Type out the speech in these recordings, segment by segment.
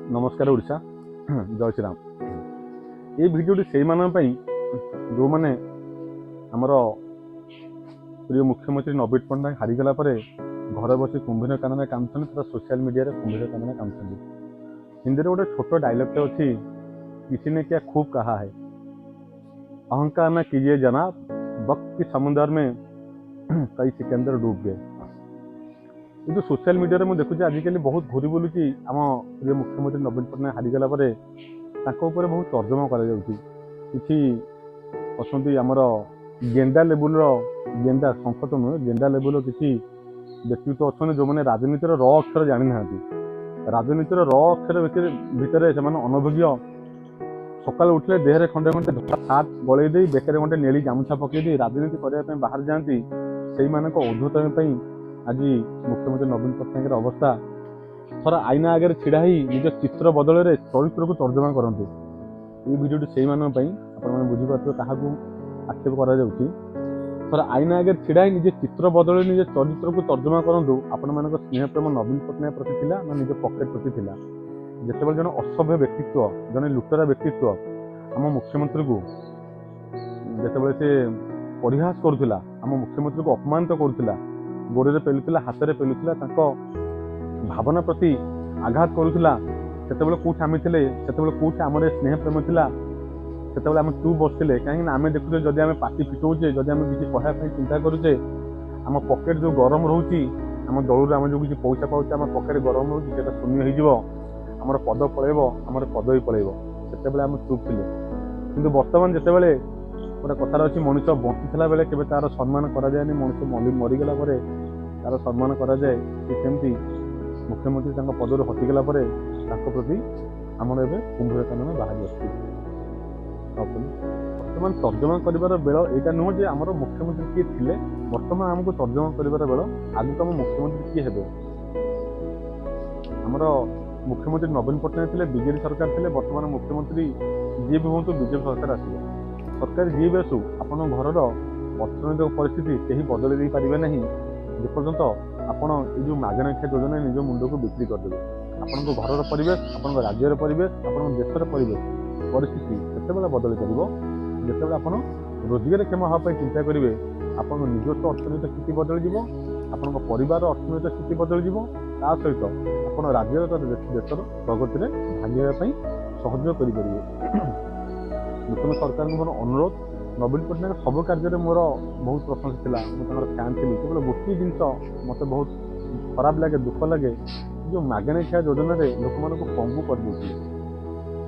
नमस्कार ओडिशा जय श्री राम। ये भिडियोटी से जो मैंने आमर प्रिय मुख्यमंत्री नवीन पट्टनायक हारीगला घर बस कुंभीर कान में कामुन सोशल मीडिया कुंभीर कान में कामुन। हिंदी में गोटे छोट डायलॉग अच्छी, किसी ने क्या खूब कहा है, अहंकार न कीजिए जनाब, वक्त की समुद्र में कई सिकंदर डूब गए। ये जो सोशल मीडिया में देखुचे आजिकल बहुत घूरी बुलूँ आम प्रिय मुख्यमंत्री नवीन पट्टनायक हारीगला बहुत तर्जमा कर आमर गेंडा लेवुल गेंडा संकट नुहे गेंडा लेवुल किसी व्यक्तित्व अच्छा जो मैंने राजनीतिर र अक्षर जानी ना, राजनीतिर र अक्षर भितर से अनभिज्ञ। सकाल उठले देहरे खंडे खंडे सार्ट गलई दे बेकर गोटे नेली गामुछा पकईदे राजनीति करने बाहर जाती से औद्धतमी आज मुख्यमंत्री नवीन पट्टनायक अवस्था। थर आईना आगे छिड़ा निज चित्र बदल चरित्र को तर्जमा करते। ये भिडियोटी से बुझीपारे क्या आक्षेप कर आईना आगे छिड़ा निज चित्र बदल निज चरित्र को तर्जमा करूँ। आपण मान स्नेह प्रेम नवीन पट्टनायक प्रति थिला ना निज पकेट प्रति थिला? जिते जन असभ्य व्यक्तित्व जन लुटरा व्यक्तित्व आम मुख्यमंत्री को जिते से परिहास करुला, आम मुख्यमंत्री को अपमानित करुला, गोड़े पेलुला हाथ में पेलुला, भावना प्रति आघात करुला, से कौट आम थे से कौट आम स्नेह प्रेम थिला, से आम चुप बसते कहीं आम देखुचे जदि आम पार्टी फिटौचे जदि आम किसी कहवाई चिंता करुचे आम पकेट जो गरम रोचे आम दलू आम जो किसी पैसा पाचे आम पकेट गरम रोचे से शून्य हो आमर पद पलैब आमर पदवी पलैब से आम चुप थे। कि बर्तमान जिते गोटे कथार अच्छी मनुष्य बंची बेले के तार सम्मान कराए मनुष्य मरीगला तार सम्मान कराए सेमती मुख्यमंत्री पदर हटिगला प्रति आमर ए कुंभीर कान में बाहरी आसती। बर्तमान तर्जमा कर बेल यहाँ नुह जे आमर मुख्यमंत्री किए थे, बर्तमान आमको तर्जमा कर बेल आगक आम मुख्यमंत्री किए हे। आमर मुख्यमंत्री नवीन पट्टनायक थे, बीजेपी सरकार थे, बर्तमान मुख्यमंत्री जी भी हूँ बीजेपी सरकार आसो सरकार जी भी आसू आपण घर अर्थनैतिक परिस्थिति कहीं बदल दे पारे ना जेपर्यंत आपण ये मागणा ख्या योजना निज मुंड को बिक्री करदे। आपण घर परिवेश आपण राज्यर परिवेश आपण देशर परिवेश परिस्थिति से बदल कर जिते आप रोजगार क्षम हाँपाई चिंता करेंगे आप निजस्व अर्थनैतिक स्थिति बदल आपण परिवार अर्थनैतिक स्थिति बदल ता सहित आप राज्य देशर प्रगति में भागी सहयोग करेंगे। नूतन सरकार को मोर अनुरोध, नवीन पट्टनायक सब कार्य मोर बहुत प्रशंसा था, मुझे फैन थी। केवल गोटे जिनस मत बहुत खराब लगे दुख लगे जो मागणा ख्या योजना लोक मान पंगु कर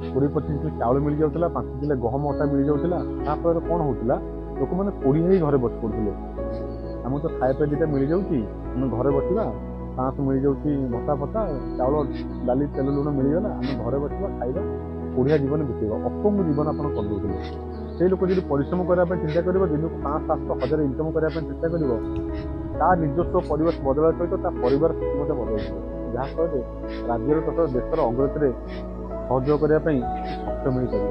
20-25 किलो चाउल मिल जाता, 5 किलो गहम अटा मिल जाता, कौन होता लोक मैंने कोड़ी ही घरे बस पड़े आम तो खाए दुटा मिल जाऊँगी आम घरे बसवा 500 मिल जाऊँगी भत्ता फत्ता चाउल डाली तेल लुण मिलगला आम घरे बसवा खाଇବା बढ़िया जीवन बीतेगा। अपंग जीवन आप करदे से लोक जो परिश्रम करने चिंता कर दिन को 500-700 इनकम करने चेष्टा कर निजस्व परिवेश बदल सहित परिवार स्थिति बदल जहाँफल राज्य तथा देशर अग्रति में सहयोग करने सक्षम हो पार।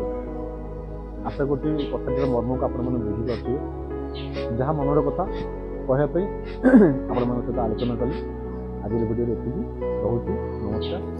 आशा करी कथाटर मर्म को आप बुझीपारे जहाँ मनर कथा कहवाई आप सहित आलोचना कली। आज भिडियो देखिए रोचे नमस्कार।